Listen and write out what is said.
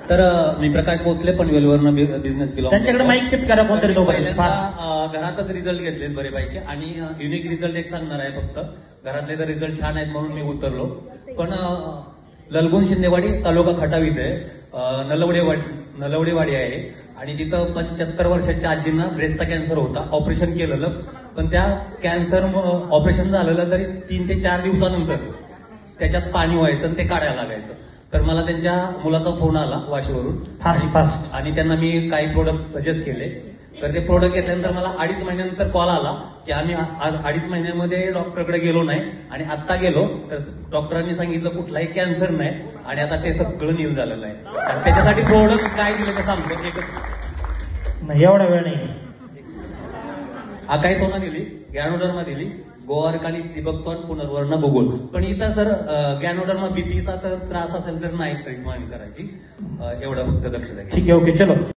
तर मी प्रकाश Bhosale पनवेलवरनं business belong. त्यांच्याकडे mic shift करा कोणतरी घरातच रिझल्ट घेतलेत बरेपैकी आणि युनिक रिझल्ट एक सांगणार आहे फक्त. घरातले तर रिझल्ट छान आहेत म्हणून मी उतरलो. पण ललगुण शिंदेवाडी तालुका खटावीत आहे, नलवडेवाडी आहे आणि तिथं 75 वर्षाच्या आजींना ब्रेस्टचा कॅन्सर होता. ऑपरेशन केलेलं, पण त्या कॅन्सर ऑपरेशन झालेलं तरी 3 ते 4 दिवसानंतर त्याच्यात पाणी व्हायचं आणि ते काढायला लागायचं. तर मला त्यांच्या मुलाचा फोन आला वाशीवरून फास्ट आणि त्यांना मी काही प्रोडक्ट सजेस्ट केले. तर ते प्रोडक्ट घेतल्यानंतर मला 2.5 महिन्यानंतर कॉल आला की आम्ही 2.5 महिन्यामध्ये डॉक्टरकडे गेलो नाही आणि आता गेलो तर डॉक्टरांनी सांगितलं कुठलाही कॅन्सर नाही आणि आता ते सगळं नील झालेलं आहे. आणि त्याच्यासाठी प्रोडक्ट काय दिलं ते सांगतो. नाही एवढा वेळ नाही. आकाई सोना दिली, गॅनोडर्मा दिली, गोवारकाली, सिबकतॉन, पुनर्वर्ण, भूगोल. पण इथं सर गॅनोडर्मा बीपीचा तर त्रास असेल तर नाही ट्रीटमेंट करायची, एवढं फक्त लक्ष द्या. ठीक आहे, ओके, चलो.